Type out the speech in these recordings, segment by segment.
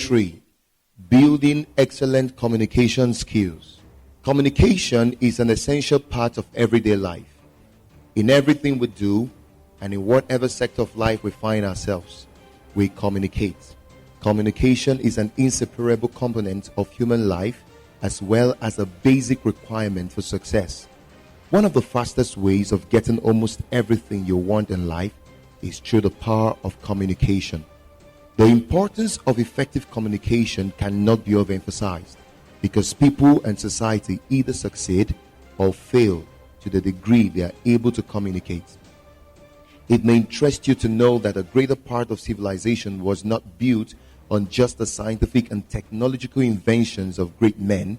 3. Building excellent communication skills. Communication is an essential part of everyday life. In everything we do and in whatever sector of life we find ourselves, we communicate. Communication is an inseparable component of human life as well as a basic requirement for success. One of the fastest ways of getting almost everything you want in life is through the power of communication. The importance of effective communication cannot be overemphasized because people and society either succeed or fail to the degree they are able to communicate. It may interest you to know that a greater part of civilization was not built on just the scientific and technological inventions of great men,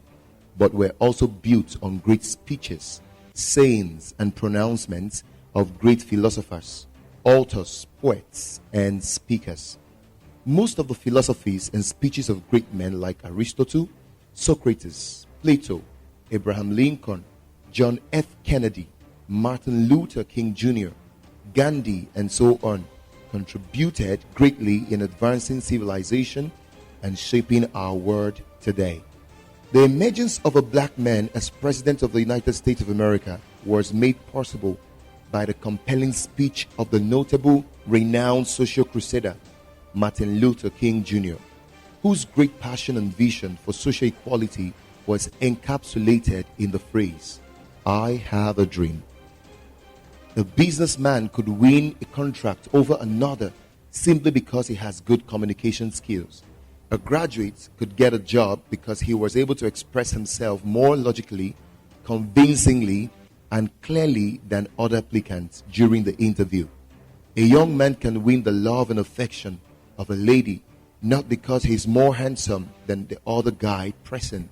but were also built on great speeches, sayings, and pronouncements of great philosophers, authors, poets, and speakers. Most of the philosophies and speeches of great men like Aristotle, Socrates, Plato, Abraham Lincoln, John F. Kennedy, Martin Luther King Jr., Gandhi, and so on, contributed greatly in advancing civilization and shaping our world today. The emergence of a black man as President of the United States of America was made possible by the compelling speech of the notable, renowned social crusader, Martin Luther King Jr., whose great passion and vision for social equality was encapsulated in the phrase, "I have a dream." A businessman could win a contract over another simply because he has good communication skills. A graduate could get a job because he was able to express himself more logically, convincingly, and clearly than other applicants during the interview. A young man can win the love and affection of a lady not because he's more handsome than the other guy present,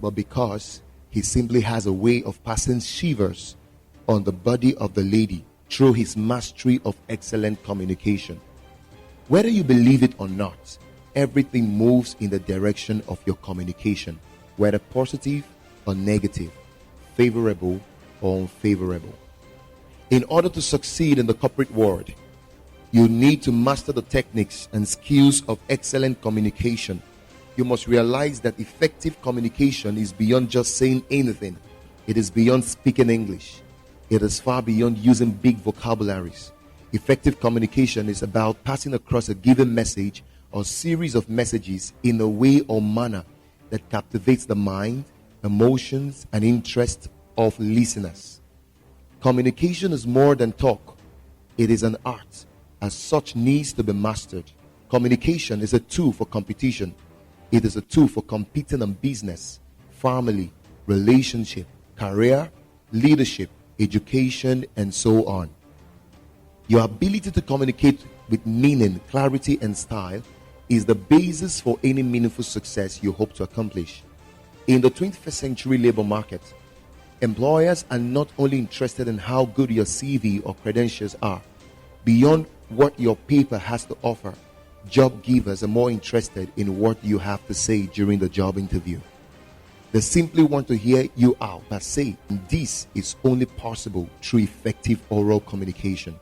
but because he simply has a way of passing shivers on the body of the lady through his mastery of excellent communication. Whether you believe it or not, everything moves in the direction of your communication, whether positive or negative, favorable or unfavorable. In order to succeed in the corporate world, you need to master the techniques and skills of excellent communication. You must realize that effective communication is beyond just saying anything. It is beyond speaking English. It is far beyond using big vocabularies. Effective communication is about passing across a given message or series of messages in a way or manner that captivates the mind, emotions, and interest of listeners. Communication is more than talk. It is an art. As such, needs to be mastered. Communication is a tool for competition. It is a tool for competing in business, family, relationship, career, leadership, education, and so on. Your ability to communicate with meaning, clarity, and style is the basis for any meaningful success you hope to accomplish. In the 21st century labor market, employers are not only interested in how good your CV or credentials are. Beyond what your paper has to offer, job givers are more interested in what you have to say during the job interview. They simply want to hear you out per se, and this is only possible through effective oral communication.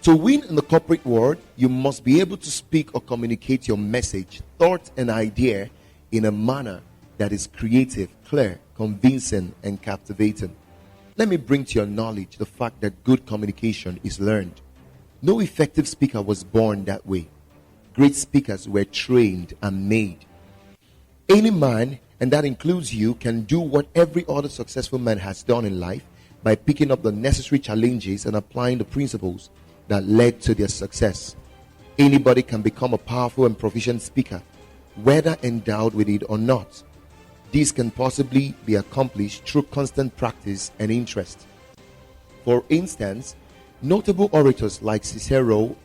To win in the corporate world, you must be able to speak or communicate your message, thought, and idea in a manner that is creative, clear, convincing, and captivating. Let me bring to your knowledge the fact that good communication is learned. No effective speaker was born that way. Great speakers were trained and made. Any man, and that includes you, can do what every other successful man has done in life by picking up the necessary challenges and applying the principles that led to their success. Anybody can become a powerful and proficient speaker, whether endowed with it or not. This can possibly be accomplished through constant practice and interest. For instance, notable orators like Cicero,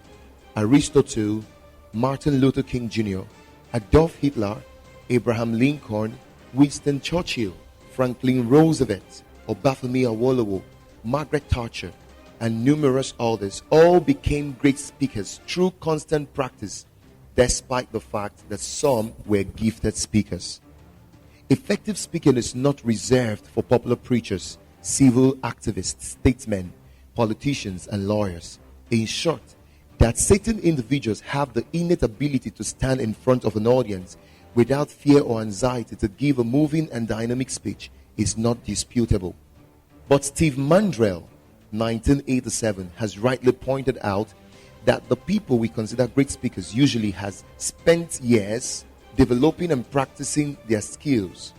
Aristotle, Martin Luther King Jr., Adolf Hitler, Abraham Lincoln, Winston Churchill, Franklin Roosevelt, Obafemi Awolowo, Margaret Thatcher, and numerous others all became great speakers through constant practice, despite the fact that some were gifted speakers. Effective speaking is not reserved for popular preachers, civil activists, statesmen, politicians, and lawyers. In short, That certain individuals have the innate ability to stand in front of an audience without fear or anxiety to give a moving and dynamic speech is not disputable. But Steve Mandrell, 1987, has rightly pointed out that the people we consider great speakers usually has spent years developing and practicing their skills.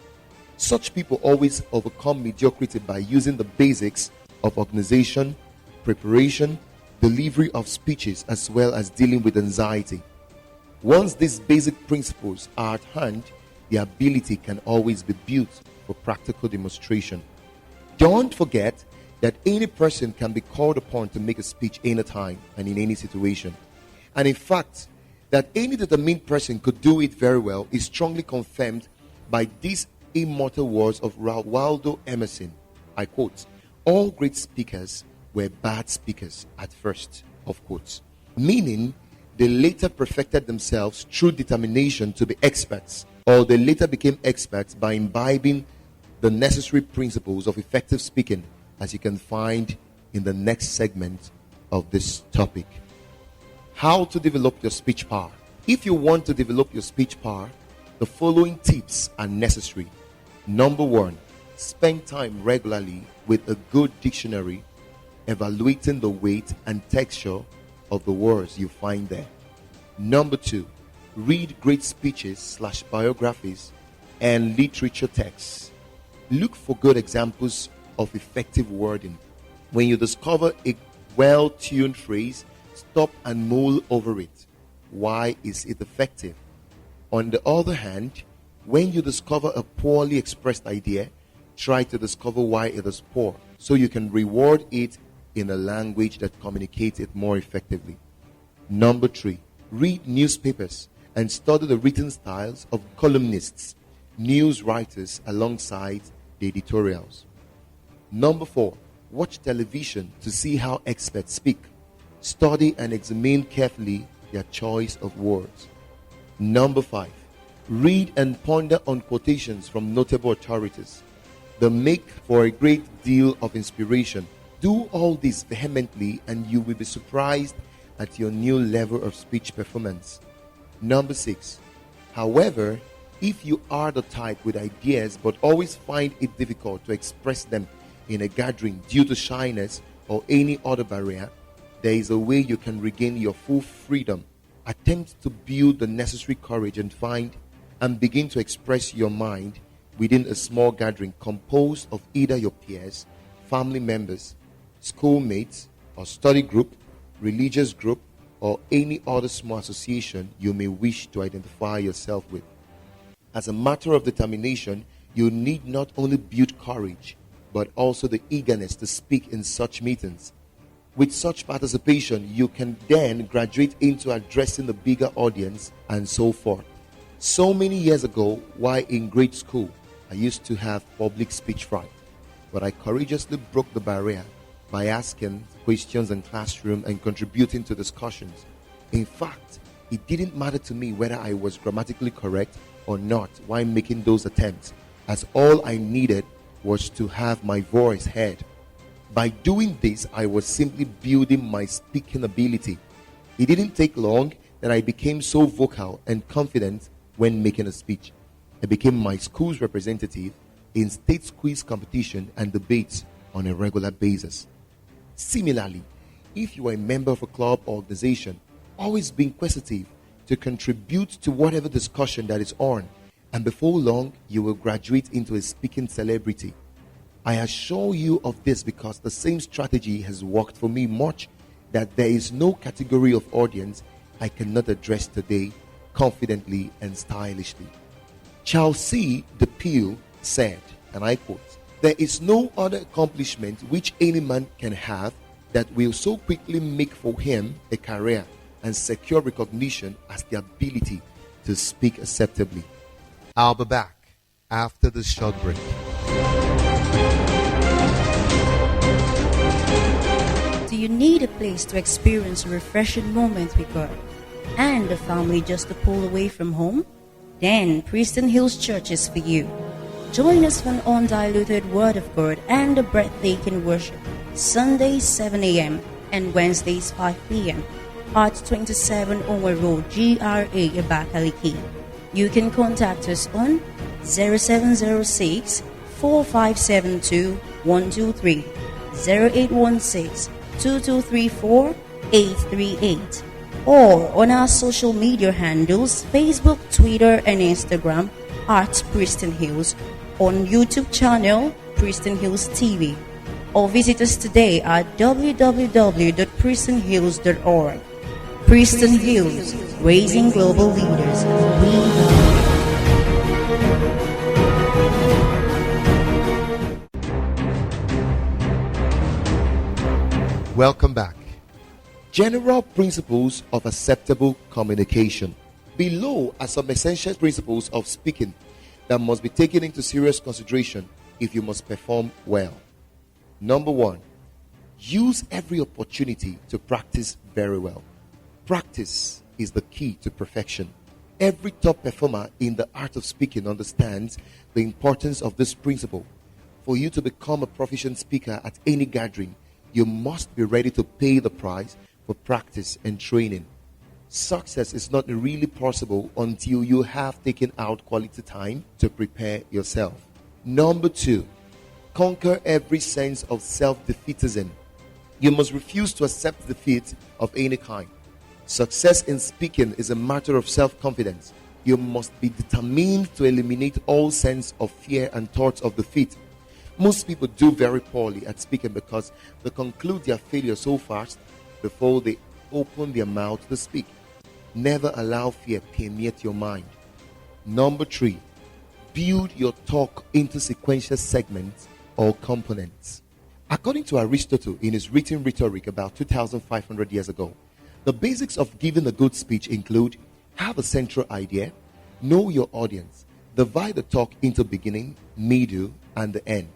Such people always overcome mediocrity by using the basics of organization, preparation, delivery of speeches, as well as dealing with anxiety. Once these basic principles are at hand, the ability can always be built for practical demonstration. Don't forget that any person can be called upon to make a speech anytime and in any situation. And in fact, that any determined person could do it very well is strongly confirmed by these immortal words of Waldo Emerson. I quote, "All great speakers were bad speakers at first," of course. Meaning, they later perfected themselves through determination to be experts, or they later became experts by imbibing the necessary principles of effective speaking, as you can find in the next segment of this topic. How to develop your speech power. If you want to develop your speech power, the following tips are necessary. Number one, spend time regularly with a good dictionary, evaluating the weight and texture of the words you find there. Number two, read great speeches / biographies and literature texts. Look for good examples of effective wording. When you discover a well-tuned phrase, stop and mull over it. Why is it effective? On the other hand, when you discover a poorly expressed idea, try to discover why it is poor, so you can reward it in a language that communicates it more effectively. Number three, read newspapers and study the written styles of columnists, news writers alongside the editorials. Number four, watch television to see how experts speak. Study and examine carefully their choice of words. Number five, read and ponder on quotations from notable authorities. They make for a great deal of inspiration. Do all this vehemently and you will be surprised at your new level of speech performance. Number six, however, if you are the type with ideas but always find it difficult to express them in a gathering due to shyness or any other barrier, there is a way you can regain your full freedom. Attempt to build the necessary courage and begin to express your mind within a small gathering composed of either your peers, family members, schoolmates, or study group, religious group, or any other small association you may wish to identify yourself with. As a matter of determination, you need not only build courage, but also the eagerness to speak in such meetings. With such participation, you can then graduate into addressing the bigger audience and so forth. So many years ago, while in grade school, I used to have public speech fright, but I courageously broke the barrier by asking questions in classroom and contributing to discussions. In fact, it didn't matter to me whether I was grammatically correct or not while making those attempts, as all I needed was to have my voice heard. By doing this, I was simply building my speaking ability. It didn't take long that I became so vocal and confident when making a speech. I became my school's representative in state quiz competition and debates on a regular basis. Similarly, if you are a member of a club or organization, always be inquisitive to contribute to whatever discussion that is on, and before long, you will graduate into a speaking celebrity. I assure you of this because the same strategy has worked for me much, that there is no category of audience I cannot address today confidently and stylishly. Charles C. DePew said, and I quote, "There is no other accomplishment which any man can have that will so quickly make for him a career and secure recognition as the ability to speak acceptably." I'll be back after this short break. Do you need a place to experience a refreshing moment with God and a family just to pull away from home? Then Preston Hills Church is for you. Join us for an undiluted Word of God and a breathtaking worship, Sundays 7 a.m. and Wednesdays 5 p.m. at 27 Omer Road, GRA, Abakaliki. You can contact us on 0706 4572 123, 0816 2234 838, or on our social media handles Facebook, Twitter, and Instagram at Preston Hills, on YouTube channel Preston Hills TV, or visit us today at www.prestonhills.org. Preston Hills, raising global leaders. We love. Welcome back. General principles of acceptable communication. Below are some essential principles of speaking that must be taken into serious consideration if you must perform well. Number 1, use every opportunity to practice very well. Practice is the key to perfection. Every top performer in the art of speaking understands the importance of this principle. For you to become a proficient speaker at any gathering, you must be ready to pay the price for practice and training. Success is not really possible until you have taken out quality time to prepare yourself. Number 2, conquer every sense of self-defeatism. You must refuse to accept defeat of any kind. Success in speaking is a matter of self-confidence. You must be determined to eliminate all sense of fear and thoughts of defeat. Most people do very poorly at speaking because they conclude their failure so fast before they open their mouth to speak. Never allow fear permeate your mind. Number 3, build your talk into sequential segments or components. According to Aristotle in his written rhetoric about 2,500 years ago, the basics of giving a good speech include: have a central idea, know your audience, divide the talk into beginning, middle, and the end.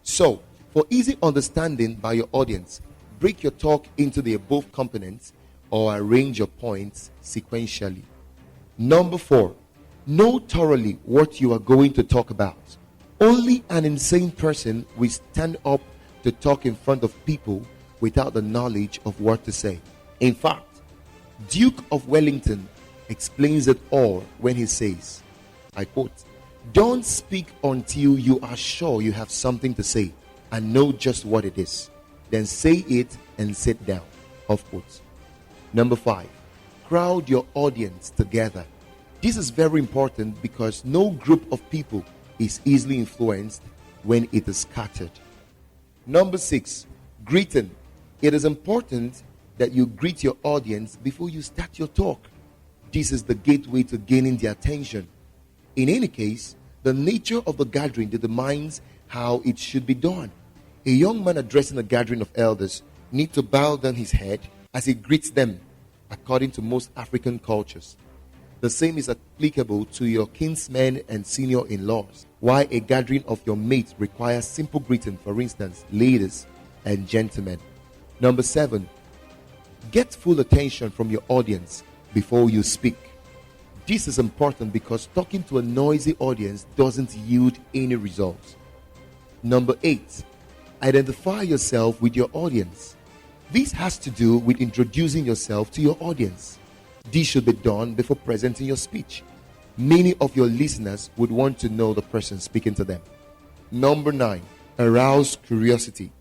So, for easy understanding by your audience, break your talk into the above components or arrange your points sequentially. Number 4, know thoroughly what you are going to talk about. Only an insane person will stand up to talk in front of people without the knowledge of what to say. In fact, Duke of Wellington explains it all when he says, I quote, "Don't speak until you are sure you have something to say and know just what it is. Then say it and sit down." Of course. Number 5, crowd your audience together. This is very important because no group of people is easily influenced when it is scattered. Number 6, greeting. It is important that you greet your audience before you start your talk. This is the gateway to gaining their attention. In any case, the nature of the gathering determines how it should be done. A young man addressing a gathering of elders needs to bow down his head as he greets them, according to most African cultures. The same is applicable to your kinsmen and senior in-laws. Why a gathering of your mates requires simple greeting, for instance, ladies and gentlemen. Number 7, get full attention from your audience before you speak. This is important because talking to a noisy audience doesn't yield any results. Number 8, identify yourself with your audience. This has to do with introducing yourself to your audience. This should be done before presenting your speech. Many of your listeners would want to know the person speaking to them. Number 9, arouse curiosity.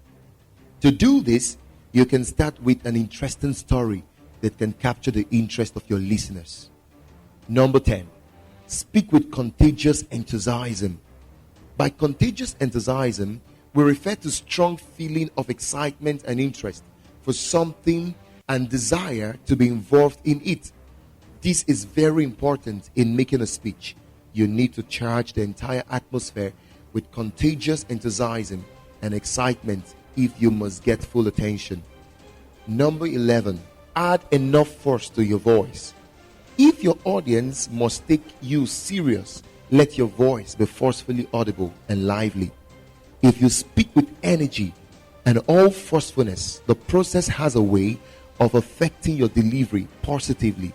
To do this, you can start with an interesting story that can capture the interest of your listeners. Number 10, speak with contagious enthusiasm. By contagious enthusiasm, we refer to strong feeling of excitement and interest for something and desire to be involved in it. This is very important in making a speech. You need to charge the entire atmosphere with contagious enthusiasm and excitement if you must get full attention. Number 11, add enough force to your voice. If your audience must take you serious, let your voice be forcefully audible and lively. If you speak with energy and all forcefulness, the process has a way of affecting your delivery positively.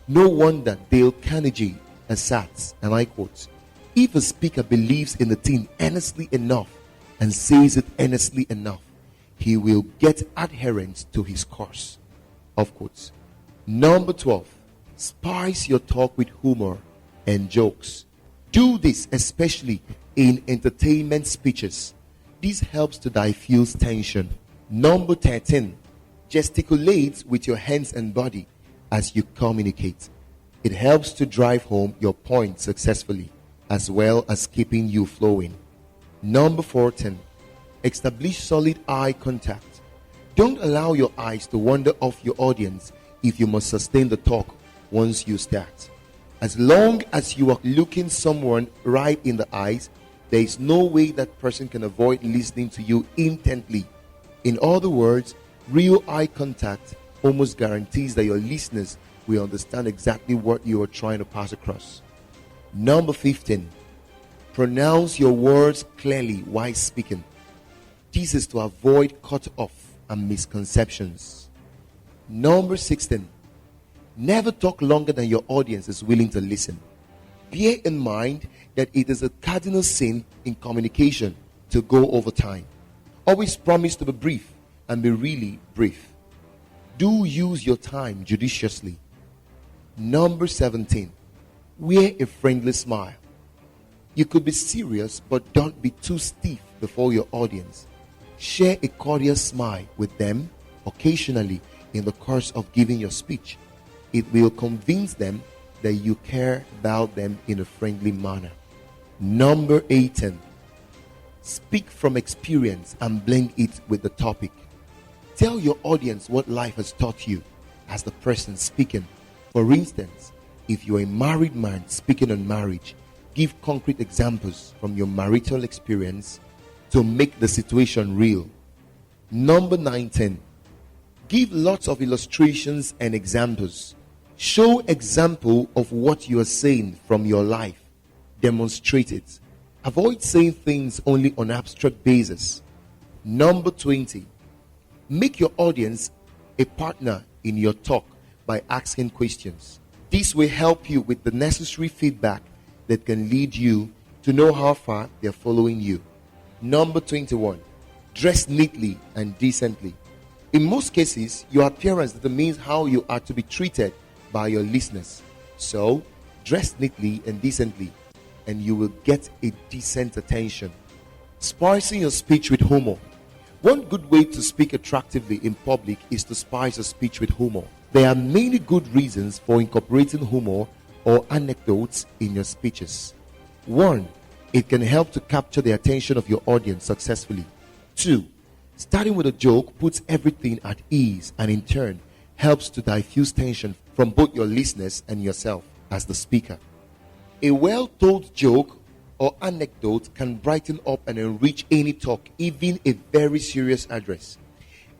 No wonder Dale Carnegie asserts, and I quote, "If a speaker believes in the thing earnestly enough and says it earnestly enough, he will get adherents to his course." Of course. Number 12, spice your talk with humor and jokes. Do this especially in entertainment speeches. This helps to diffuse tension. Number 13, gesticulate with your hands and body as you communicate. It helps to drive home your point successfully, as well as keeping you flowing. Number 14, establish solid eye contact. Don't allow your eyes to wander off your audience if you must sustain the talk once you start. As long as you are looking someone right in the eyes, there is no way that person can avoid listening to you intently. In other words, real eye contact almost guarantees that your listeners will understand exactly what you are trying to pass across. Number 15, pronounce your words clearly while speaking. This is to avoid cut off and misconceptions. Number 16, never talk longer than your audience is willing to listen. Bear in mind that it is a cardinal sin in communication to go over time. Always promise to be brief and be really brief. Do use your time judiciously. Number 17, wear a friendly smile. You could be serious, but don't be too stiff before your audience. Share a cordial smile with them occasionally in the course of giving your speech. It will convince them that you care about them in a friendly manner. Number 18, speak from experience and blend it with the topic. Tell your audience what life has taught you as the person speaking. For instance, if you're a married man speaking on marriage, give concrete examples from your marital experience to make the situation real. Number 19, give lots of illustrations and examples. Show example of what you are saying from your life. Demonstrate it. Avoid saying things only on abstract basis. Number 20, make your audience a partner in your talk by asking questions. This will help you with the necessary feedback that can lead you to know how far they're following you. Number 21, dress neatly and decently. In most cases, your appearance determines how you are to be treated by your listeners. So, dress neatly and decently, and you will get a decent attention. Spicing your speech with humor. One good way to speak attractively in public is to spice your speech with humor. There are many good reasons for incorporating humor or anecdotes in your speeches. 1, it can help to capture the attention of your audience successfully. 2, starting with a joke puts everything at ease and in turn helps to diffuse tension from both your listeners and yourself as the speaker. A well-told joke or anecdote can brighten up and enrich any talk, even a very serious address.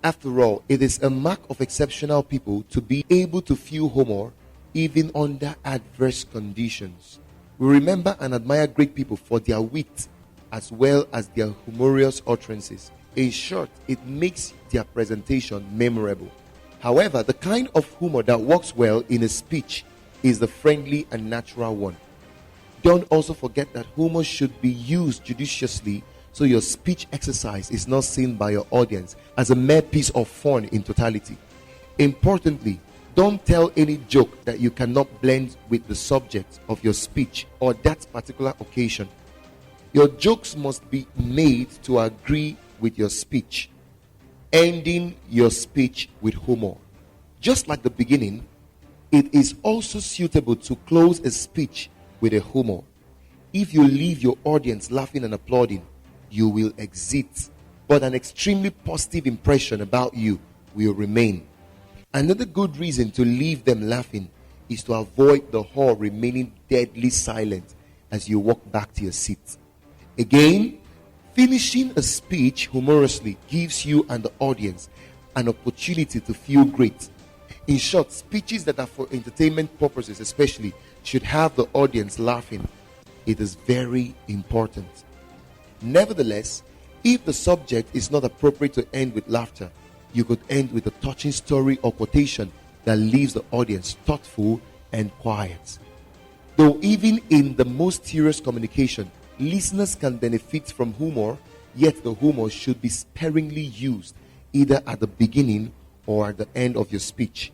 After all, it is a mark of exceptional people to be able to feel humor even under adverse conditions. We remember and admire great people for their wit as well as their humorous utterances. In short, it makes their presentation memorable. However, the kind of humor that works well in a speech is the friendly and natural one. Don't also forget that humor should be used judiciously so your speech exercise is not seen by your audience as a mere piece of fun in totality. Importantly, don't tell any joke that you cannot blend with the subject of your speech or that particular occasion. Your jokes must be made to agree with your speech, ending your speech with humor. Just like the beginning, it is also suitable to close a speech with a humor. If you leave your audience laughing and applauding, you will exit, but an extremely positive impression about you will remain. Another good reason to leave them laughing is to avoid the hall remaining deadly silent as you walk back to your seat. Again, finishing a speech humorously gives you and the audience an opportunity to feel great. In short, speeches that are for entertainment purposes especially should have the audience laughing. It is very important. Nevertheless, if the subject is not appropriate to end with laughter, you could end with a touching story or quotation that leaves the audience thoughtful and quiet. Though even in the most serious communication, listeners can benefit from humor, yet the humor should be sparingly used either at the beginning or at the end of your speech.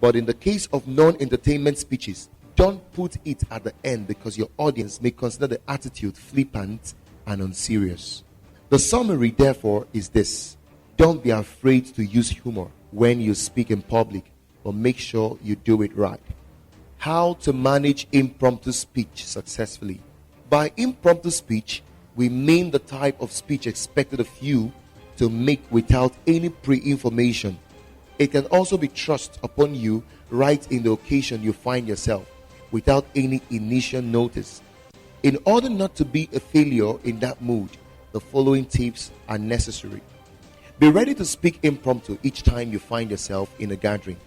But in the case of non-entertainment speeches, don't put it at the end because your audience may consider the attitude flippant and unserious. The summary, therefore, is this: don't be afraid to use humor when you speak in public, but make sure you do it right. How to manage impromptu speech successfully. By impromptu speech, we mean the type of speech expected of you to make without any pre-information. It can also be thrust upon you right in the occasion you find yourself, without any initial notice. In order not to be a failure in that mood, the following tips are necessary. Be ready to speak impromptu each time you find yourself in a gathering.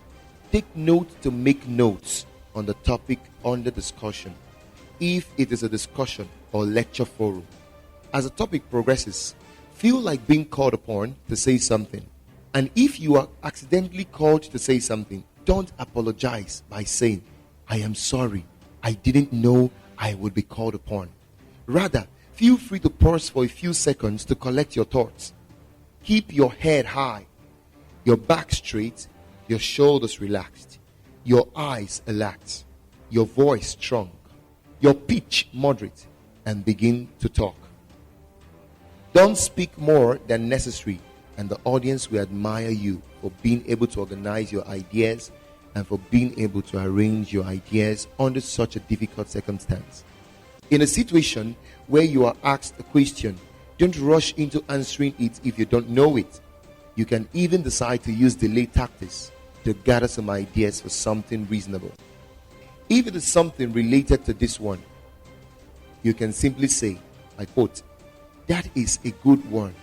Take note to make notes on the topic under discussion, if it is a discussion or lecture forum. As the topic progresses, feel like being called upon to say something. And if you are accidentally called to say something, don't apologize by saying, "I am sorry, I didn't know I would be called upon." Rather, feel free to pause for a few seconds to collect your thoughts. Keep your head high, your back straight, your shoulders relaxed, your eyes alert, your voice strong, your pitch moderate, and begin to talk. Don't speak more than necessary, and the audience will admire you for being able to organize your ideas and for being able to arrange your ideas under such a difficult circumstance. In a situation where you are asked a question, don't rush into answering it if you don't know it. You can even decide to use delay tactics to gather some ideas for something reasonable. If it is something related to this one, you can simply say, I quote, "That is a good one.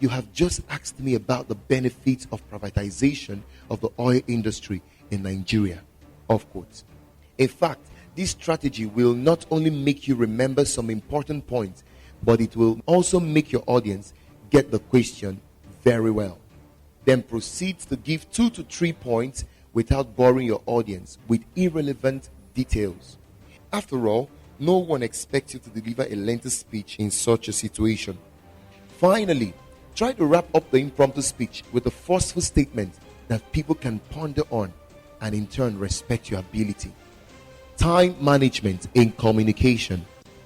You have just asked me about the benefits of privatization of the oil industry in Nigeria." Off quote. In fact, this strategy will not only make you remember some important points, but it will also make your audience get the question very well. Then proceed to give 2 to 3 points without boring your audience with irrelevant details. After all, no one expects you to deliver a lengthy speech in such a situation. Finally, try to wrap up the impromptu speech with a forceful statement that people can ponder on and in turn respect your ability. Time management in communication.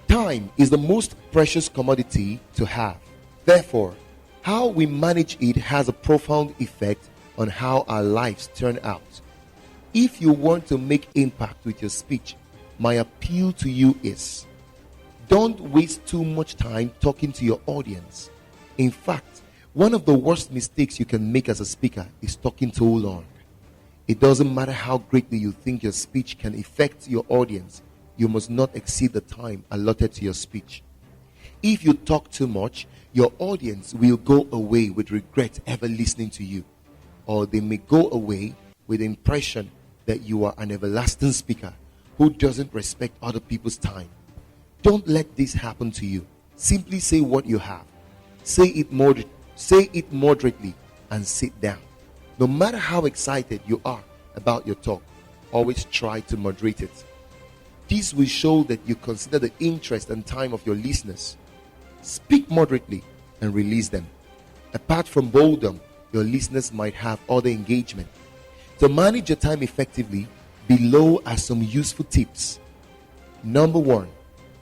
Time is the most precious commodity to have. Therefore, how we manage it has a profound effect on how our lives turn out. If you want to make impact with your speech, my appeal to you is, don't waste too much time talking to your audience. In fact, one of the worst mistakes you can make as a speaker is talking too long. It doesn't matter how greatly you think your speech can affect your audience, you must not exceed the time allotted to your speech. If you talk too much, your audience will go away with regret ever listening to you, or they may go away with the impression that you are an everlasting speaker who doesn't respect other people's time. Don't let this happen to you. Simply say what you have. Say it moderately and sit down. No matter how excited you are about your talk, always try to moderate it. This will show that you consider the interest and time of your listeners. Speak moderately and release them. Apart from boredom, your listeners might have other engagement. To manage your time effectively, below are some useful tips. Number 1,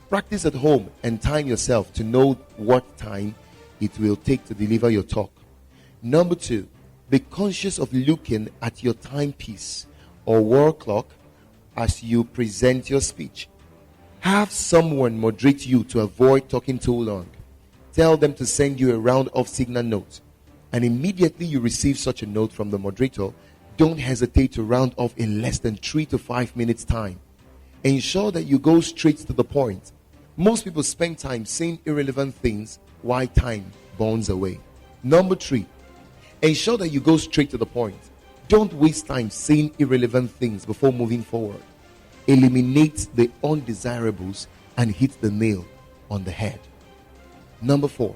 practice at home and time yourself to know what time it will take to deliver your talk. Number 2, be conscious of looking at your timepiece or wall clock as you present your speech. Have someone moderate you to avoid talking too long. Tell them to send you a round-off signal note. And immediately you receive such a note from the moderator, don't hesitate to round off in less than 3 to 5 minutes time. Ensure that you go straight to the point. Most people spend time saying irrelevant things while time burns away. Number 3, ensure that you go straight to the point. Don't waste time saying irrelevant things before moving forward. Eliminate the undesirables and hit the nail on the head. Number 4,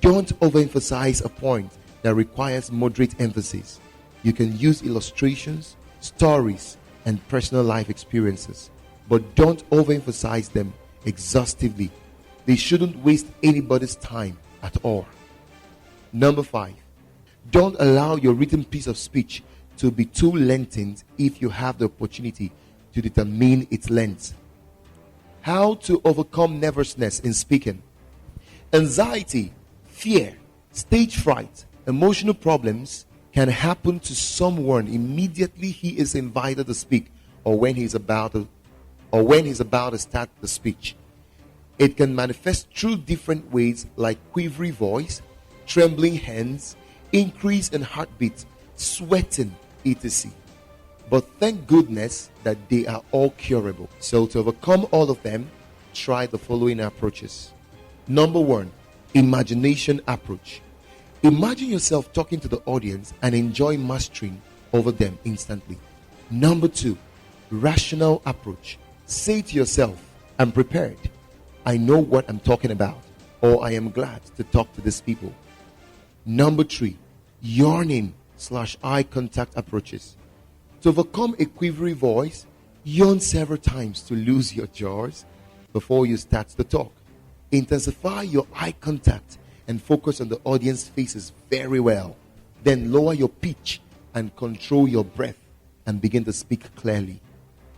don't overemphasize a point that requires moderate emphasis. You can use illustrations, stories, and personal life experiences, but don't overemphasize them exhaustively. They shouldn't waste anybody's time at all. Number 5, don't allow your written piece of speech to be too lengthened if you have the opportunity to determine its length. How to overcome nervousness in speaking. Anxiety, fear, stage fright, emotional problems can happen to someone immediately he is invited to speak or when he's about to start the speech. It can manifest through different ways like quivery voice, trembling hands, increase in heartbeat, sweating, etc. But thank goodness that they are all curable. So to overcome all of them, try the following approaches. Number 1, imagination approach. Imagine yourself talking to the audience and enjoy mastering over them instantly. Number 2, rational approach. Say to yourself, I'm prepared. I know what I'm talking about, or I am glad to talk to these people. Number 3, yawning/eye contact approaches. To overcome a quivery voice, yawn several times to lose your jaws before you start to talk. Intensify your eye contact and focus on the audience faces very well. Then lower your pitch and control your breath and begin to speak clearly.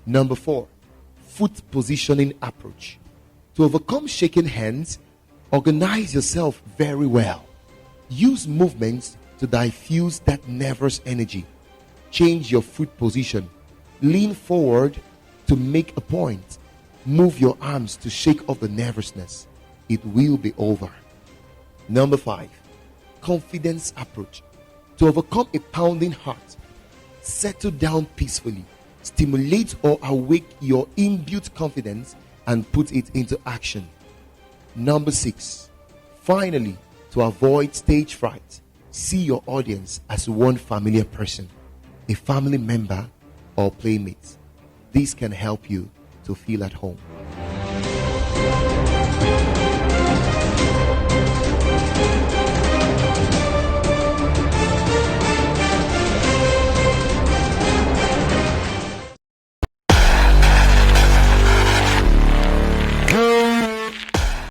Number 4, foot positioning approach. To overcome shaking hands, organize yourself very well. Use movements to diffuse that nervous energy. Change your foot position. Lean forward to make a point. Move your arms to shake off the nervousness. It will be over. Number 5, confidence approach. To overcome a pounding heart, settle down peacefully. Stimulate or awake your inbuilt confidence and put it into action. Number 6, finally, to avoid stage fright, see your audience as one familiar person, a family member or playmate. This can help you to feel at home.